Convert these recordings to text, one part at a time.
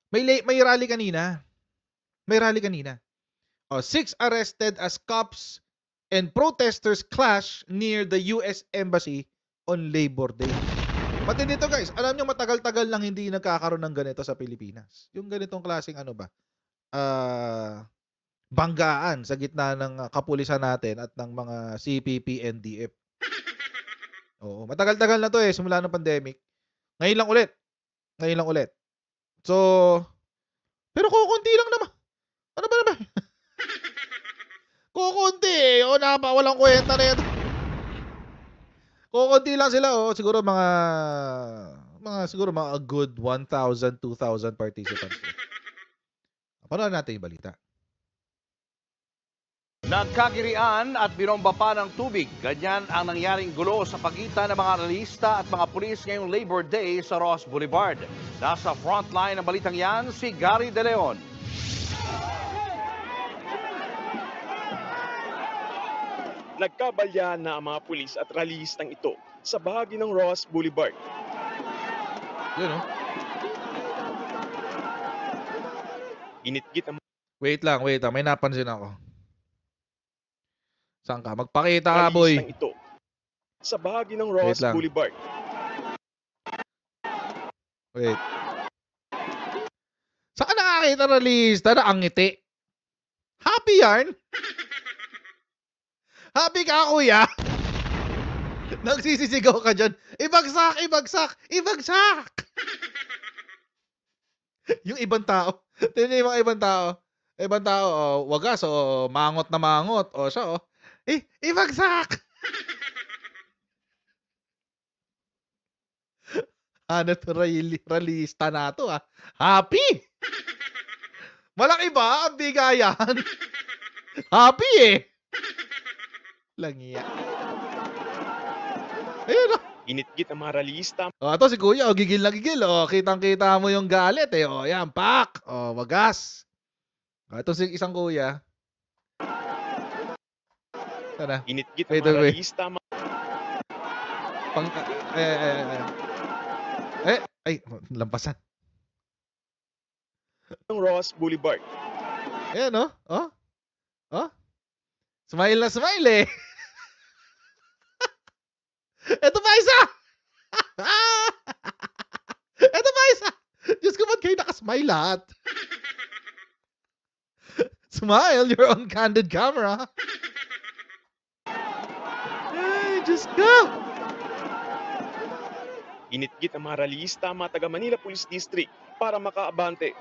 May rally kanina. May rally kanina. 6 arrested as cops and protesters clash near the US Embassy on Labor Day. Matindi dito guys, alam nyo matagal-tagal lang hindi nagkakaroon ng ganito sa Pilipinas. Yung ganitong klaseng ano ba? Banggaan sa gitna ng kapulisan natin at ng mga CPP, NDF. Oo, matagal-tagal na to simula ng pandemic. Ngayon lang ulit. So, pero kukunti lang naman. Ano ba naman? Kukunti O walang kwenta na yan. Kukunti lang sila siguro mga a good 1,000, 2,000 participants. Panood natin yung balita. Nagkagirian at binomba pa ng tubig. Ganyan ang nangyaring gulo sa pagitan ng mga analista at mga pulis ngayong Labor Day sa Ross Boulevard. Nasa frontline ng balitang yan si Gary De Leon. Nagkabalya na ang mga pulis at rallyistang ito sa bahagi ng Ross Boulevard. Yun Ginitgit ang Wait lang. May napansin ako. Saan ka? Magpakita ka, boy. Ito sa bahagi ng Ross Boulevard. Wait. Saan nakakita rallyista na ang ngiti? Happy yarn? Happy ka, kuya? Nagsisisigaw ka dyan. Ibagsak! Yung ibang tao. Tignan yung mga ibang tao. Ibang tao, wagas, mangot na mangot. Siya, ibagsak! Ano to, rallyista na to, Happy! Malaki ba ang bigayan? Happy Langiya. Ayun Ginitgit ang mga rallyista. Ito si kuya, gigil na gigil. Kitang-kita mo yung galit yan, pak. Wagas. Ito si isang kuya. Tara. Ginitgit ang mga rallyista. Lampasan. Ng Ross Boulevard. Ayan, Smile na smile Ito pa isa! Ito pa isa! Diyos ko, ba't kayo nakasmile lahat? Smile, you're on candid camera. Ay, Diyos ko! Ginitgit ang mga rallyista mga taga Manila Police District para makaabante.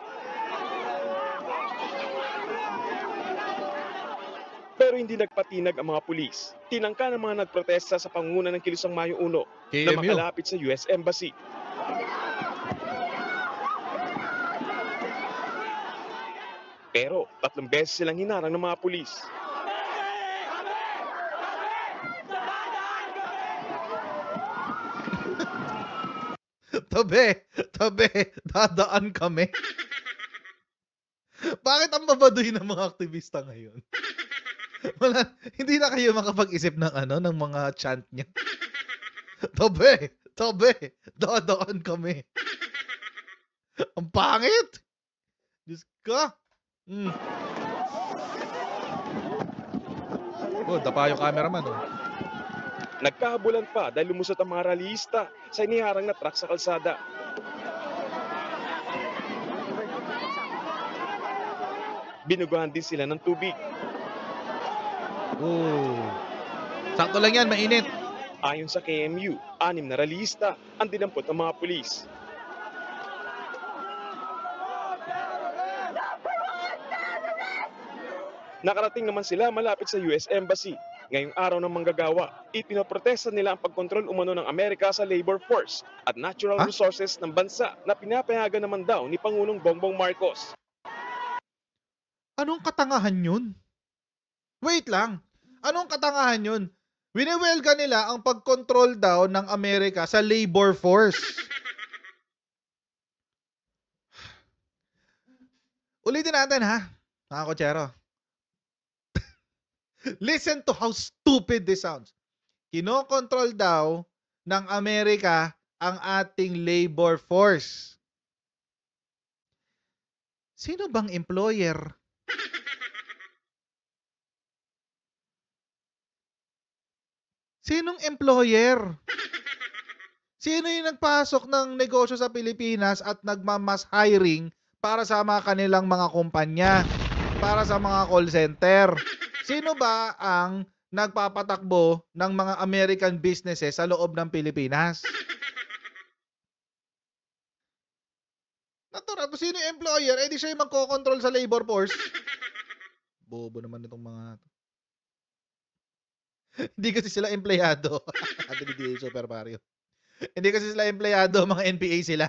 Pero hindi nagpatinag ang mga pulis. Tinangka ng mga nagprotesta sa pangunguna ng Kilusang Mayo 1 na makalapit sa US Embassy. Pero 3 beses silang hinarang ng mga pulis. Tabi, dadaan kami. Bakit ang babaduy ng mga aktivista ngayon? Hindi na kayo makapag-isip ng ng mga chant niya. Tabi, dadaan kami. Ang pangit! Diyos ka! Dapa yung cameraman, Nagkahabulan pa dahil lumusot ang mga rallyista sa iniharang na truck sa kalsada. Binugahan din sila ng tubig. Sakto lang yan, mainit. Ayon sa KMU, 6 na rallyista ang dinampot ng mga pulis. Nakarating naman sila malapit sa US Embassy. Ngayong araw ng manggagawa, ipinoprotesta nila ang pagkontrol umano ng Amerika sa labor force at natural resources ng bansa na pinapayagan naman daw ni Pangulong Bongbong Marcos. Anong katangahan yun? Wait lang. Anong katangahan yun? Winewelga nila ang pagkontrol daw ng Amerika sa labor force. Ulitin natin mga kotsero. Listen to how stupid this sounds. Kinokontrol daw ng Amerika ang ating labor force. Sino bang employer? Sinong employer? Sino yung nagpasok ng negosyo sa Pilipinas at nagmamas hiring para sa mga kanilang mga kumpanya, para sa mga call center? Sino ba ang nagpapatakbo ng mga American businesses sa loob ng Pilipinas? Natural, sino yung employer? Eh di siya yung magkocontrol sa labor force. Bobo naman itong mga to. Hindi kasi sila empleyado. Ate ni Super Mario. Hindi kasi sila empleyado, mga NPA sila.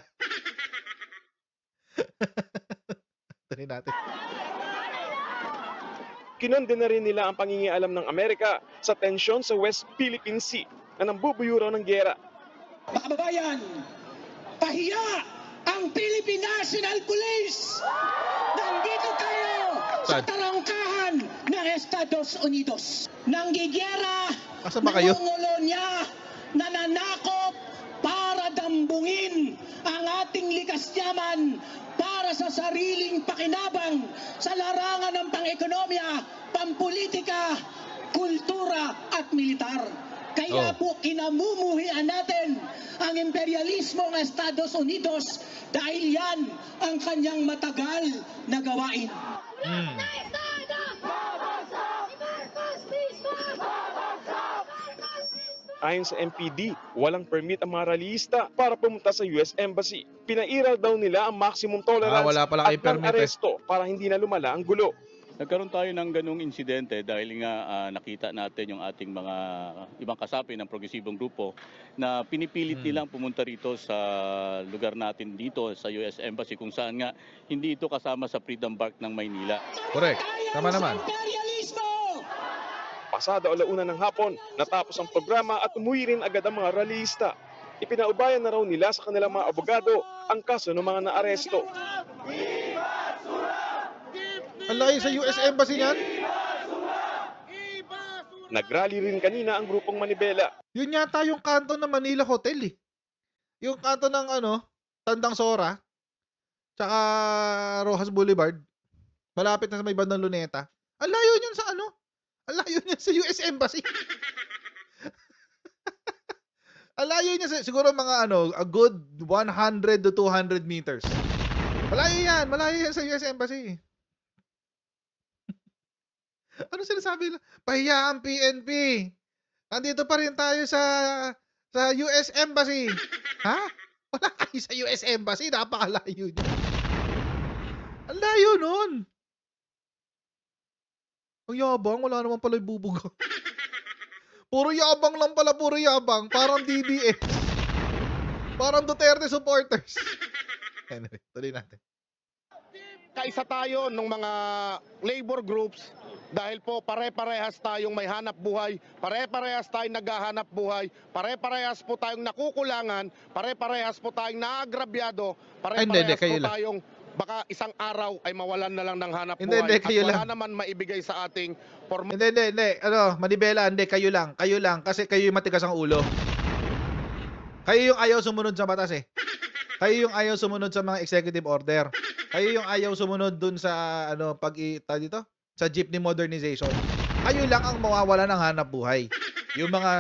Tuloy natin. Kinonde na rin nila ang pangingialam ng Amerika sa tensyon sa West Philippine Sea na nambubuyuraw ng giyera. Mga kababayan, pahiya ang Philippine National Police! Nandito tayo sa Saan? tarangkahan ng Estados Unidos. Nanggigera, Asan ba kayo? nangungolonya, nananakop para dambungin ang ating likas yaman para sa sariling pakinabang sa larangan ng pang-ekonomiya, pampolitika, kultura at militar. Kaya po kinamumuhian natin ang imperialismo ng Estados Unidos dahil yan ang kanyang matagal na gawain. Ayon sa MPD, walang permit ang mga rallyista para pumunta sa US Embassy. Pinairal daw nila ang maximum tolerance wala pala at kayong permit eh. aresto para hindi na lumala ang gulo. Nagkaroon tayo ng ganung insidente dahil nga nakita natin yung ating mga ibang kasapi ng progresibong grupo na pinipilit nilang pumunta rito sa lugar natin dito sa US Embassy kung saan nga hindi ito kasama sa Freedom Bark ng Maynila. Correct. Tama naman. Imperialismo! Pasada alauna ng hapon, natapos ang programa at umuwi rin agad ang mga rallyista. Ipinaubayan na raw nila sa kanilang mga abogado ang kaso ng mga naaresto. Ang layo sa US Embassy niyan. Nagrally rin kanina ang grupong Manibela. Yun yata yung kanto ng Manila Hotel eh. Yung kanto ng Tandang Sora, tsaka Rojas Boulevard, malapit na sa may bandang Luneta. Ang layo niyan sa Ang layo niyan sa US Embassy. Ang layo niya siguro mga a good 100 to 200 meters. Malayo yan sa US Embassy. Ano sinasabi nila? Pahiya ang PNP. Nandito pa rin tayo sa US Embassy. Ha? Wala kayo sa US Embassy. Napakalayo niya. Ang layo nun. Ang yabang. Wala naman pala ibubuga. Puro yabang lang pala. Puro yabang. Parang DDS. Parang Duterte supporters. Anyway, tuloy natin. Kaisa tayo ng mga labor groups dahil po pare-parehas tayong may hanap buhay, pare-parehas tayong naghahanap buhay, pare-parehas po tayong nakukulangan, pare-parehas po tayong naagrabyado, pare-parehas kayo po lang. tayong baka isang araw ay mawalan na lang ng hanap Hindi, buhay kayo at wala lang. naman maibigay sa ating formal. Hindi. Manibela, hindi. Kayo lang. Kasi kayo yung matigas ang ulo. Kayo yung ayaw sumunod sa batas eh. Kayo yung ayaw sumunod sa mga executive order. Kayo yung ayaw sumunod dun sa sa jeepney modernization. Kayo lang ang mawawala ng hanap buhay. Yung mga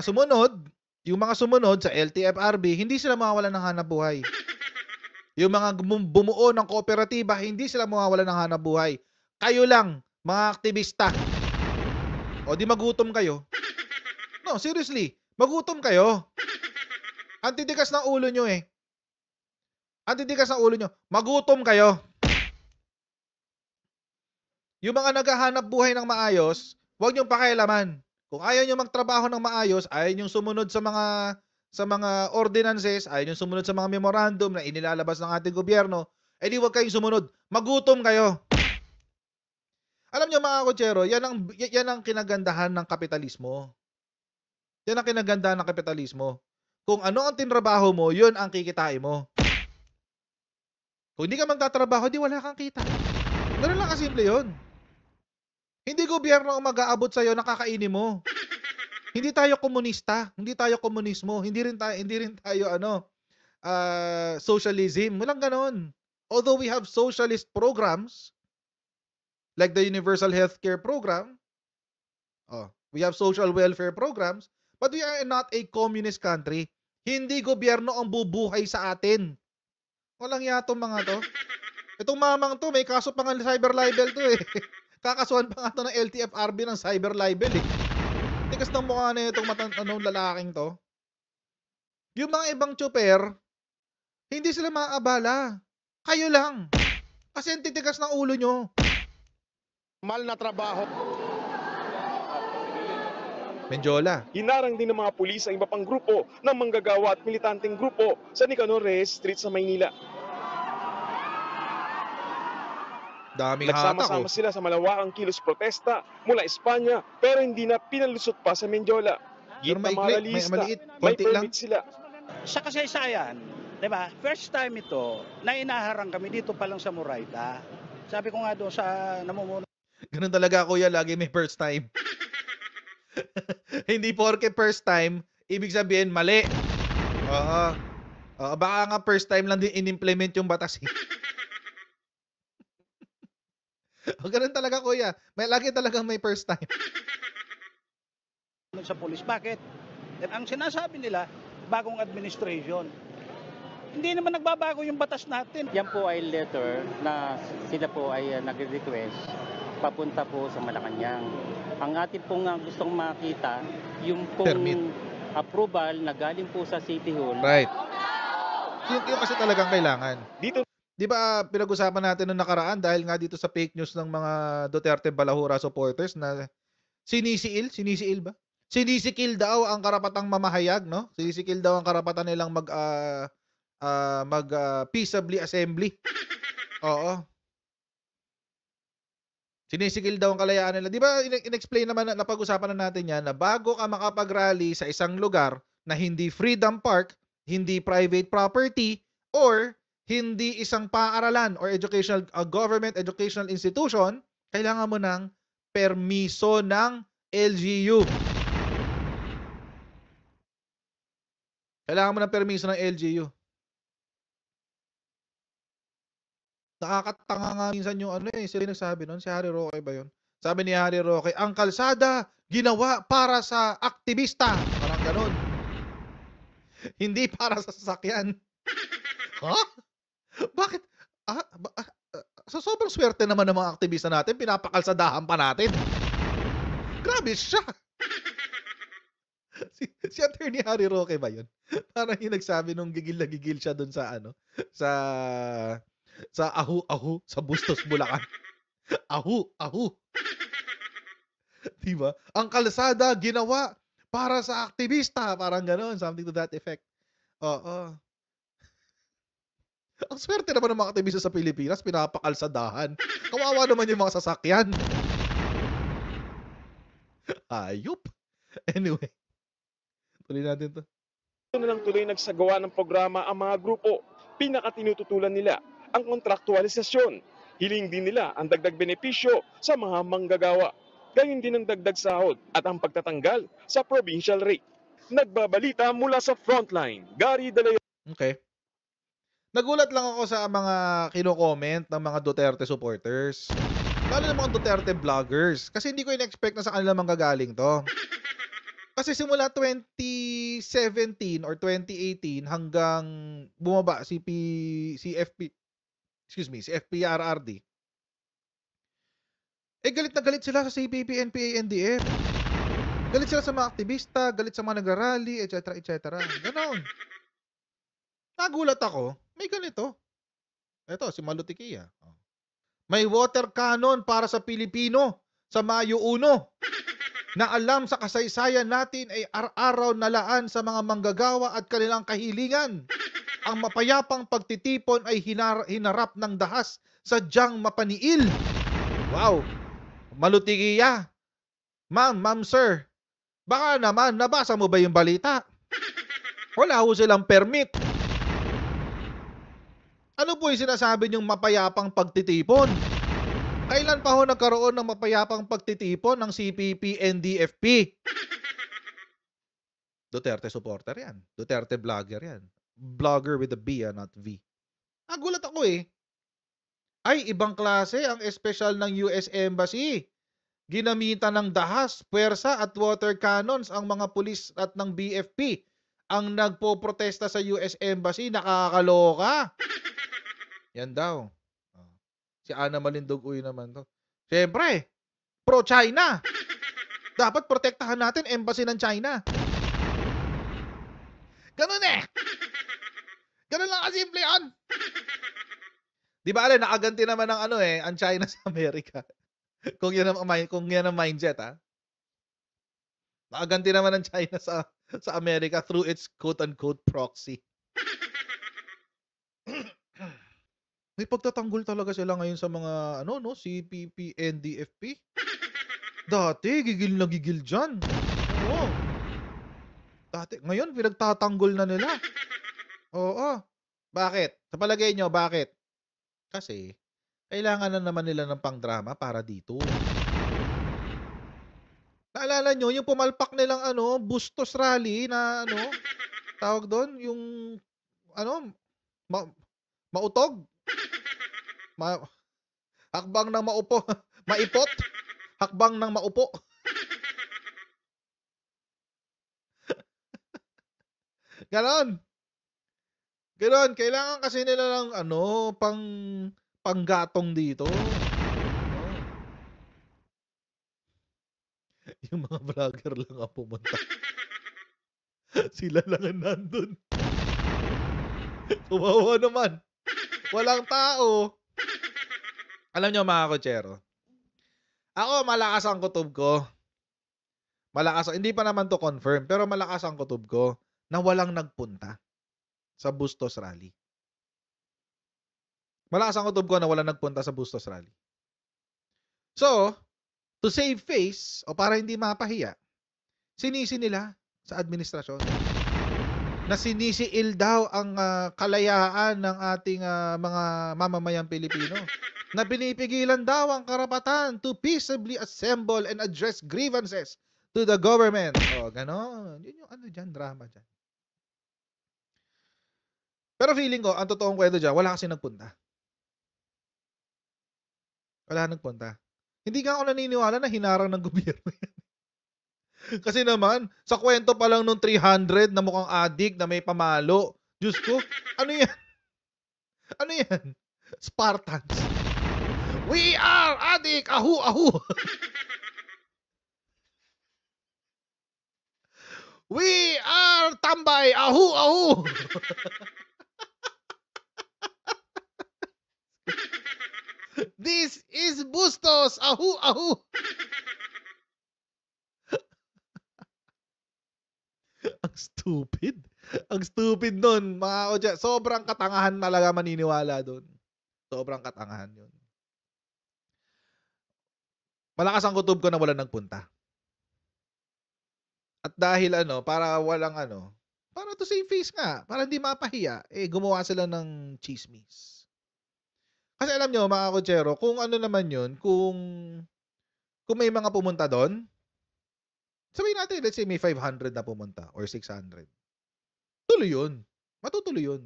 sumunod sa LTFRB, hindi sila mawawala ng hanap buhay. Yung mga bumuo ng kooperatiba, hindi sila mawawala ng hanap buhay. Kayo lang, mga aktivista. O di magutom kayo. No, seriously, magutom kayo. Antitikas ng ulo nyo eh. Antitikas ng ulo nyo. Magutom kayo. Yung mga naghahanap buhay ng maayos, huwag niyong pakialaman. Kung ayaw niyo magtrabaho ng maayos, ayaw niyong sumunod sa mga ordinances, ayaw niyong sumunod sa mga memorandum na inilalabas ng ating gobyerno, edi huwag kayong sumunod. Magutom kayo. Alam niyo mga kotsero, yan ang kinagandahan ng kapitalismo. Yan ang kinagandahan ng kapitalismo. Kung ano ang tinrabaho mo, yun ang kikitain mo. Kung hindi ka magtatrabaho, di wala kang kita. Ganun lang kasimple yun. Hindi gobyerno ang mag-aabot sa'yo, nakakainin mo. Hindi tayo komunista, hindi tayo komunismo, hindi rin tayo socialism. Walang ganon. Although we have socialist programs, like the Universal Healthcare Program, we have social welfare programs, but we are not a communist country. Hindi gobyerno ang bubuhay sa atin. Walang yato mga to. Itong mamang to, may kaso pa nga cyber libel to eh. Kakasuhan pa nga to ng LTFRB ng cyber libel eh. Tigas ng mukha na itong lalaking to. Yung mga ibang tsuper, hindi sila maaabala. Kayo lang. Kasi ang titigas ng ulo nyo. Mal na trabaho. Menjola. Hinarang din ng mga pulis ang iba pang grupo ng manggagawa at militanteng grupo sa Nicanor Reyes Street sa Maynila. Daming hatak Nagsama-sama sila sa malawakang kilos protesta mula Espanya pero hindi na pinalusot pa sa Menjola. Pero Git ng mga maikli, ralista, maliit, may konti lang. permit sila. Sa kasaysayan, 'di ba? First time ito na inaharang kami dito pa lang sa Murayta. Sabi ko nga doon sa namumuno Ganun talaga kuya, lagi may first time. Hindi porke first time, ibig sabihin mali. Oo. Baka nga first time lang din in-implement yung batas eh. Ganun talaga kuya. Lagi talagang may first time. sa pulis. Bakit? Ang sinasabi nila, bagong administration. Hindi naman nagbabago yung batas natin. Yan po ay letter na sila po ay nagre-request papunta po sa Malacanang. Ang atin pong gustong makita, yung pong Permit. approval na galing po sa City Hall. Right. Yung kasi talagang kailangan. Dito Di ba pinag-usapan natin nung nakaraan dahil nga dito sa fake news ng mga Duterte Balahura supporters na sinisikil ba? Sinisikil daw ang karapatang mamahayag, no? Sinisikil daw ang karapatan nilang peaceably assembly. Oo. Sinisikil daw ang kalayaan nila. Di ba in-explain naman na pag-usapan na natin yan na bago ka makapag-rally sa isang lugar na hindi Freedom Park, hindi private property, or hindi isang paaralan or educational government educational institution, kailangan mo ng permiso ng LGU. Kailangan mo ng permiso ng LGU. Nakakatanga nga minsan yung sila yung nagsabi nun, si Harry Roque ba yun? Sabi ni Harry Roque, ang kalsada ginawa para sa aktivista. Parang ganun. Hindi para sa sasakyan. Ha? Bakit? So sobrang swerte naman ng mga aktivista natin, pinapakalsadahan pa natin. Grabe siya. si Attorney Harry Roque ba yun? Parang yung nagsabi nung gigil na gigil siya dun sa sa ahu-ahu sa Bustos, Bulacan. Ahu-ahu. Diba? Ang kalsada ginawa para sa aktivista. Parang gano'n. Something to that effect. Oo. Ang swerte naman ng mga aktivista sa Pilipinas, pinapakalsadahan. Kawawa naman yung mga sasakyan. Ayup. Anyway. Tuloy natin to. na lang tuloy nagsagawa ng programa ang mga grupo. Pinakatinututulan nila ang kontraktualisasyon. Hiling din nila ang dagdag benepisyo sa mga manggagawa. Gayun din ang dagdag sahod at ang pagtatanggal sa provincial rate. Nagbabalita mula sa Frontline, Gary De Leon. Okay. Nagulat lang ako sa mga kino-comment ng mga Duterte supporters. Lalo ng mga Duterte vloggers. Kasi hindi ko in-expect na sa kanila manggagaling to. Kasi simula 2017 or 2018 hanggang bumaba si FPRRD. Galit na galit sila sa CPP, NPA, NDF. Galit sila sa mga aktivista, galit sa mga nagrarally, etc. etc. Ganon. Nagulat ako, may ganito. Ito, si Malutikia. May water cannon para sa Pilipino sa Mayo 1. Na alam sa kasaysayan natin ay araw na laan sa mga manggagawa at kanilang kahilingan. Ang mapayapang pagtitipon ay hinarap ng dahas sadyang mapaniil. Wow! Malutikiya. Ma'am, sir. Baka naman, nabasa mo ba yung balita? Wala ho silang permit. Ano po yung sinasabi niyong mapayapang pagtitipon? Kailan pa ho nagkaroon ng mapayapang pagtitipon ng CPP, NDFP? Duterte supporter yan. Duterte vlogger yan. Vlogger with a B, not V. Nagulat ako eh. Ay, ibang klase ang espesyal ng US Embassy. Ginamitan ng dahas, puwersa at water cannons ang mga pulis at ng BFP ang nagpoprotesta sa US Embassy. Nakakaloka. Yan daw. Si Ana Malindogoy naman to. Siyempre, pro-China. Dapat protektahan natin embassy ng China. Ganun eh. Ganun lang kasimple yan. Di ba alin, nakaganti naman ng ang China sa Amerika. Kung yan ang mindset, ha? Nakaganti naman ng China sa Amerika through its quote-unquote proxy. May pagtatanggol talaga sila ngayon sa mga CPP, NDFP. Dati, gigil na gigil dyan. Oo. Dati, ngayon, pinagtatanggol na nila. Oo. Bakit? Sa palagay nyo, bakit? Kasi, kailangan na naman nila ng pangdrama para dito. Naalala nyo, yung pumalpak nilang Bustos Rally na tawag doon, yung mautog? Hakbang ng maupo. Maipot? Hakbang ng maupo. Ganon. Ganon. Kailangan kasi nila ng panggatong dito. Yung mga vlogger lang ang pumunta. Sila lang ang nandun. Kawawa naman. Walang tao. Alam nyo mga kotsero, ako malakas ang kutob ko. Hindi pa naman to confirm, pero malakas ang kutob ko na walang nagpunta sa Bustos Rally. Malakas ang kutob ko na walang nagpunta sa Bustos Rally. So, to save face, o para hindi mapahiya, sinisi nila sa administrasyon na sinisiil daw ang kalayaan ng ating mga mamamayang Pilipino, na pinipigilan daw ang karapatan to peaceably assemble and address grievances to the government. O, ganon. Yun yung drama dyan. Pero feeling ko, ang totoong kwento dyan, wala kasi nagpunta. Wala nagpunta. Hindi nga ako naniniwala na hinarang ng gobyerno yan. Kasi naman, sa kwento pa lang nung 300 na mukhang adik na may pamalo. Diyos ko, ano yan? Ano yan? Spartans. We are adik! Ahu, ahu! We are tambay! Ahu, ahu! This is Bustos! Ahu, ahu! Ang stupid. Ang stupid nun, mga kodya. Sobrang katangahan talaga maniniwala dun. Sobrang katangahan yun. Malakas ang kutob ko na wala nagpunta. At dahil para walang para to save face nga, para hindi mapahiya, gumawa sila ng chismis. Kasi alam nyo, mga kotsero, kung naman yun, kung may mga pumunta doon, sabihin natin, let's say may 500 na pumunta or 600. Tuloy yun. Matutuloy yun.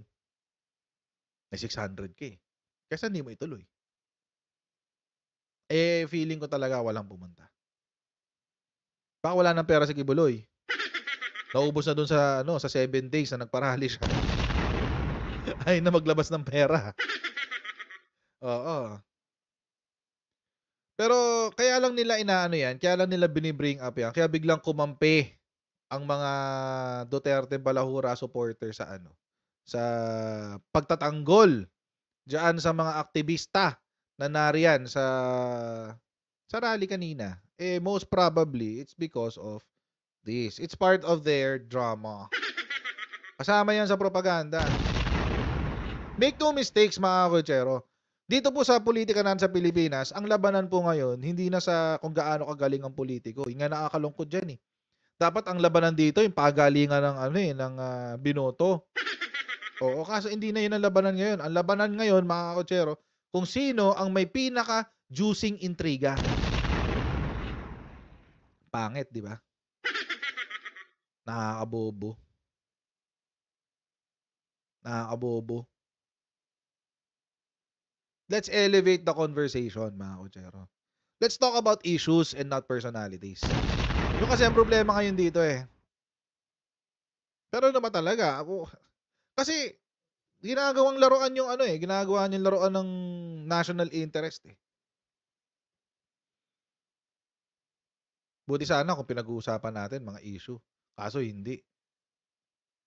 May 600K. Kesa hindi mo ituloy. Feeling ko talaga walang pumunta. Baka wala ng pera si Kibuloy. Naubos na dun sa 7 days na nagparali siya. Ay na maglabas ng pera. Oo. Pero kaya lang nila yan, kaya lang nila binibring up yan, kaya biglang kumampi ang mga Duterte Balahura supporter sa sa pagtatanggol diyan sa mga aktivista na nariyan sa rally kanina. Most probably it's because of this. It's part of their drama. Kasama yan sa propaganda. Make no mistakes, mga kotsero. Dito po sa politika natin sa Pilipinas, ang labanan po ngayon, hindi na sa kung gaano kagaling ang politiko. Yung nga nakakalungkot dyan eh. Dapat ang labanan dito, yung pagalingan ng ng binoto. Oo, kaso hindi na yun ang labanan ngayon. Ang labanan ngayon, mga kotsero, kung sino ang may pinaka-juicing intriga. Pangit, di ba? Nakakabobo. Let's elevate the conversation, mga kutsero. Let's talk about issues and not personalities. Yung kasi ang problema ngayon dito eh. Pero naman talaga, ako, kasi ginagawang laruan yung ano eh, ginagawa niyang laruan ng national interest eh. Buti sana kung pinag-uusapan natin mga issue. Kaso hindi.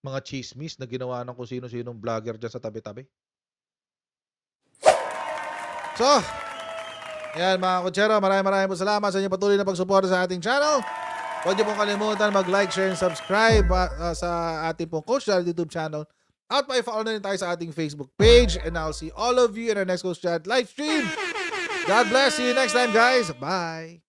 Mga chismis na ginawa ng kung sino-sinong vlogger dyan sa tabi-tabi. So, ayan mga kutsero, maraming po salamat sa inyong patuloy na pagsuporta sa ating channel. Huwag niyo pong kalimutan mag-like, share, and subscribe sa ating pong Coach Chad YouTube channel. At pa-follow na rin tayo sa ating Facebook page. And I'll see all of you in our next Coach Chad live stream. God bless. See you next time, guys. Bye.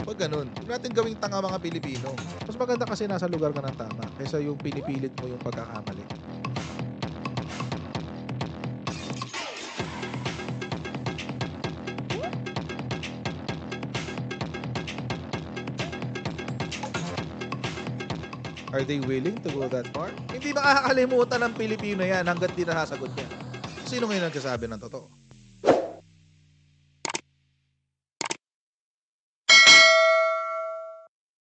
Pag ganun, huwag natin gawing tanga mga Pilipino. Mas maganda kasi nasa lugar ka ng tama kaysa yung pinipilit mo yung pagkakamali. Are they willing to go that far? Hindi makakalimutan ng Pilipino yan hanggat di nasasagot niya. Sino ngayon nagsasabi ng totoo?